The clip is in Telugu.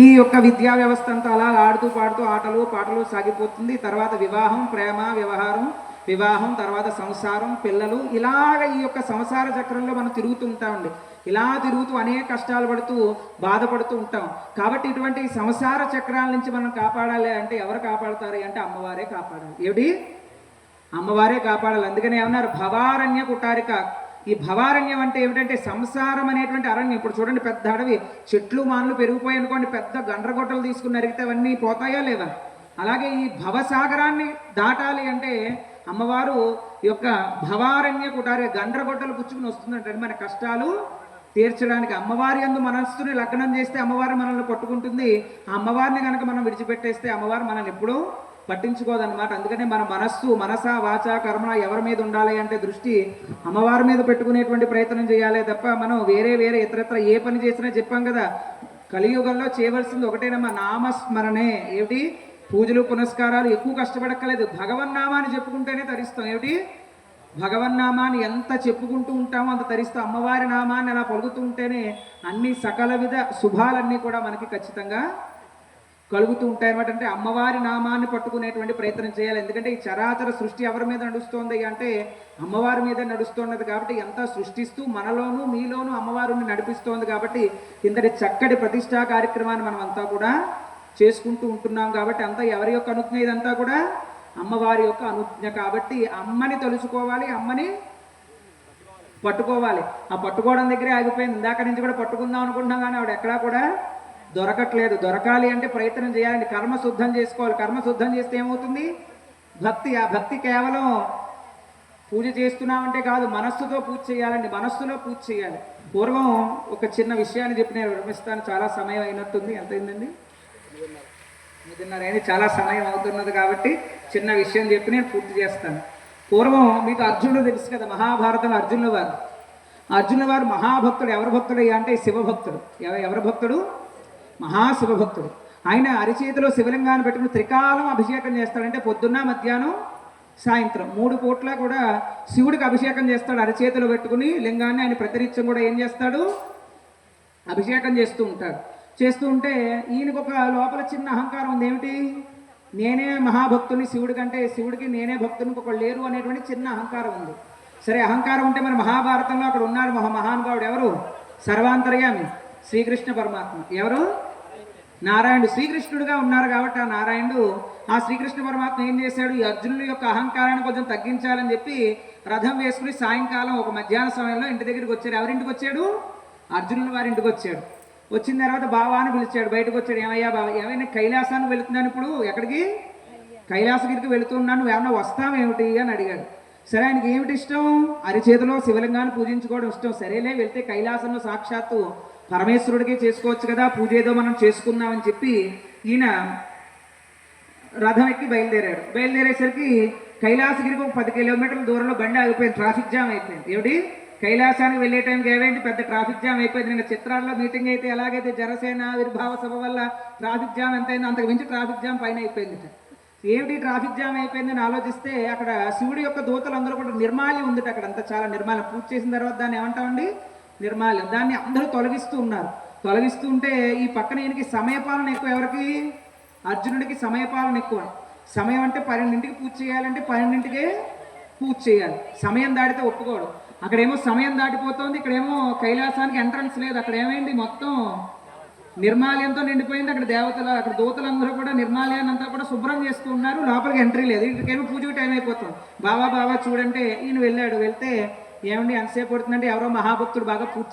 ఈ యొక్క విద్యా వ్యవస్థ అంతా అలా ఆడుతూ పాడుతూ ఆటలు పాటలు సాగిపోతుంది. తర్వాత వివాహం, ప్రేమ, వ్యవహారం, వివాహం, తర్వాత సంసారం, పిల్లలు, ఇలాగ ఈ యొక్క సంసార చక్రంలో మనం తిరుగుతూ ఉంటామండి. ఇలా తిరుగుతూ అనేక కష్టాలు పడుతూ బాధపడుతూ ఉంటాం. కాబట్టి ఇటువంటి సంసార చక్రాల నుంచి మనం కాపాడాలి అంటే ఎవరు కాపాడుతారు అంటే అమ్మవారే కాపాడాలి. ఏమిటి? అమ్మవారే కాపాడాలి. అందుకని ఏమన్నారు? భవారణ్య కుటారిక. ఈ భవారణ్యం అంటే ఏమిటంటే సంసారం అనేటువంటి అరణ్యం. ఇప్పుడు చూడండి, పెద్ద అడవి, చెట్లు మానులు పెరిగిపోయి అనుకోండి, పెద్ద గండ్రగొట్టలు తీసుకుని అరిగితే అవన్నీ పోతాయా లేదా? అలాగే ఈ భవసాగరాన్ని దాటాలి అంటే అమ్మవారు ఈ యొక్క భవారణ్య కుటారిక గండ్రగొట్టలు పుచ్చుకుని వస్తుందంటే మన కష్టాలు తీర్చడానికి. అమ్మవారి యందు మనస్సుని లగ్నం చేస్తే అమ్మవారు మనల్ని పట్టుకుంటుంది. ఆ అమ్మవారిని కనుక మనం విడిచిపెట్టేస్తే అమ్మవారు మనల్ని ఎప్పుడూ పట్టించుకోదన్నమాట. అందుకనే మన మనస వాచ కర్మ ఎవరి మీద ఉండాలి అంటే దృష్టి అమ్మవారి మీద పెట్టుకునేటువంటి ప్రయత్నం చేయాలి తప్ప మనం వేరే ఇతరత్ర ఏ పని చేసినా చెప్పాం కదా, కలియుగంలో చేయవలసింది ఒకటేనమ్మా, నామస్మరణే. ఏమిటి? పూజలు పునస్కారాలు ఎక్కువ కష్టపడక్కలేదు. భగవన్నామాన్ని చెప్పుకుంటేనే తరిస్తాం. ఏమిటి? భగవన్నామాన్ని ఎంత చెప్పుకుంటూ ఉంటామో అంత తరిస్తాం. అమ్మవారి నామాన్ని అలా పలుకుతూ ఉంటేనే అన్ని సకల విధ శుభాలన్నీ కూడా మనకి ఖచ్చితంగా కలుగుతూ ఉంటాయి అన్నమాట. అంటే అమ్మవారి నామాన్ని పట్టుకునేటువంటి ప్రయత్నం చేయాలి. ఎందుకంటే ఈ చరాచర సృష్టి ఎవరి మీద నడుస్తోంది అంటే అమ్మవారి మీద నడుస్తున్నది. కాబట్టి ఎంత సృష్టిస్తూ మనలోనూ మీలోనూ అమ్మవారిని నడిపిస్తోంది. కాబట్టి ఇంతటి చక్కటి ప్రతిష్టా కార్యక్రమాన్ని మనం అంతా కూడా చేసుకుంటూ ఉంటున్నాం. కాబట్టి అంతా ఎవరి యొక్క అనుజ్ఞ? ఇదంతా కూడా అమ్మవారి యొక్క అనుజ్ఞ. కాబట్టి అమ్మని తలుచుకోవాలి, అమ్మని పట్టుకోవాలి. ఆ పట్టుకోవడం దగ్గరే ఆగిపోయింది. ఇందాక నుంచి కూడా పట్టుకుందాం అనుకుంటున్నాం కానీ ఆవిడ ఎక్కడా కూడా దొరకట్లేదు. దొరకాలి అంటే ప్రయత్నం చేయాలండి. కర్మ శుద్ధం చేసుకోవాలి. కర్మ శుద్ధం చేస్తే ఏమవుతుంది? భక్తి. ఆ భక్తి కేవలం పూజ చేస్తున్నామంటే కాదు, మనస్సుతో పూజ చేయాలండి. మనస్సులో పూజ చేయాలి. పూర్వం ఒక చిన్న విషయాన్ని చెప్పి నేను విరమిస్తాను. చాలా సమయం అయినట్టుంది. ఎంత అయిందండి? 3:30 అయింది. చాలా సమయం అవుతున్నది కాబట్టి చిన్న విషయం చెప్పి నేను పూర్తి చేస్తాను. పూర్వం మీకు అర్జునుడు తెలుసు కదా, మహాభారతం అర్జునుల వారు. అర్జునుల వారు మహాభక్తుడు. ఎవరు భక్తుడు అంటే శివభక్తుడు. ఎవరు భక్తుడు? మహాశివభక్తుడు. ఆయన అరిచేతిలో శివలింగాన్ని పెట్టుకుని త్రికాలం అభిషేకం చేస్తాడంటే పొద్దున్న, మధ్యాహ్నం, సాయంత్రం 3 పూట్ల కూడా శివుడికి అభిషేకం చేస్తాడు. అరిచేతిలో పెట్టుకుని లింగాన్ని ఆయన ప్రతినిత్యం కూడా ఏం చేస్తాడు? అభిషేకం చేస్తూ ఉంటాడు. చేస్తూ ఉంటే ఈయనకు ఒక లోపల చిన్న అహంకారం ఉంది. ఏమిటి? నేనే మహాభక్తుని శివుడి కంటే, శివుడికి నేనే భక్తునికి ఒకళ్ళు లేరు అనేటువంటి చిన్న అహంకారం ఉంది. సరే, అహంకారం ఉంటే మన మహాభారతంలో అక్కడ ఉన్నాడు మహానుభావుడు. ఎవరు? సర్వాంతర్యామి శ్రీకృష్ణ పరమాత్మ. ఎవరు? నారాయణుడు. శ్రీకృష్ణుడుగా ఉన్నారు కాబట్టి ఆ నారాయణుడు, ఆ శ్రీకృష్ణ పరమాత్మ ఏం చేశాడు? ఈ అర్జునుడి యొక్క అహంకారాన్ని కొంచెం తగ్గించాలని చెప్పి రథం వేసుకుని సాయంకాలం ఒక మధ్యాహ్న సమయంలో ఇంటి దగ్గరికి వచ్చాడు. ఎవరింటికి వచ్చాడు? అర్జునుడి వారి ఇంటికి వచ్చాడు. వచ్చిన తర్వాత బావాని పిలిచాడు. బయటకు వచ్చాడు. ఏమయ్యా బావ, ఏమైనా కైలాసానికి వెళుతున్నాను. ఇప్పుడు ఎక్కడికి? కైలాసగిరికి వెళుతున్నాను. నువ్వు ఏమన్నా వస్తావేమిటి అని అడిగాడు. సరే, ఆయనకి ఏమిటి ఇష్టం? అరిచేతిలో శివలింగాన్ని పూజించుకోవడం ఇష్టం. సరేలే, వెళ్తే కైలాసంలో సాక్షాత్తు పరమేశ్వరుడికే చేసుకోవచ్చు కదా, పూజ ఏదో మనం చేసుకుందామని చెప్పి ఈయన రథం ఎక్కి బయలుదేరాడు. బయలుదేరేసరికి కైలాసగిరికి ఒక 10 కిలోమీటర్ల దూరంలో బండి ఆగిపోయింది. ట్రాఫిక్ జామ్ అయిపోయింది. ఏమిటి? కైలాసానికి వెళ్ళే టైంకి ఏమైంది? పెద్ద ట్రాఫిక్ జామ్ అయిపోయింది. ఇంకా చిత్రాల్లో మీటింగ్ అయితే ఎలాగైతే జనసేన ఆవిర్భావ సభ వల్ల ట్రాఫిక్ జామ్ ఎంత అయిందో అంతకు మించి ట్రాఫిక్ జామ్ పైన అయిపోయింది. ఏమిటి ట్రాఫిక్ జామ్ అయిపోయిందని ఆలోచిస్తే అక్కడ శివుడి యొక్క దూతలు అందరూ కూడా నిర్మాల్యం ఉంది. అక్కడ అంతా చాలా నిర్మాల్యం. పూజ చేసిన తర్వాత దాన్ని ఏమంటామండి? నిర్మాల్యం. దాన్ని అందరూ తొలగిస్తూ ఉన్నారు. తొలగిస్తూ ఉంటే ఈ పక్కన ఈయనకి సమయపాలన ఎక్కువ. ఎవరికి? అర్జునుడికి సమయపాలన ఎక్కువ. సమయం అంటే 12ంటికి పూజ చేయాలంటే 12ంటికే పూజ చేయాలి. సమయం దాటితే ఒప్పుకోడు. అక్కడేమో సమయం దాటిపోతుంది, ఇక్కడేమో కైలాసానికి ఎంట్రన్స్ లేదు. అక్కడ ఏమైంది? మొత్తం నిర్మాల్యంతో నిండిపోయింది. అక్కడ అక్కడ దూతలందరూ కూడా నిర్మాల్యాన్ని అంతా కూడా శుభ్రం చేస్తూ ఉన్నారు. లోపలికి ఎంట్రీ లేదు. ఇక్కడికేమో పూజకి టైం అయిపోతుంది. బాబా చూడంటే ఈయన వెళ్ళాడు. వెళ్తే ఏమండి ఎంతసేపు పడుతుందంటే ఎవరో మహాభక్తుడు బాగా పూజ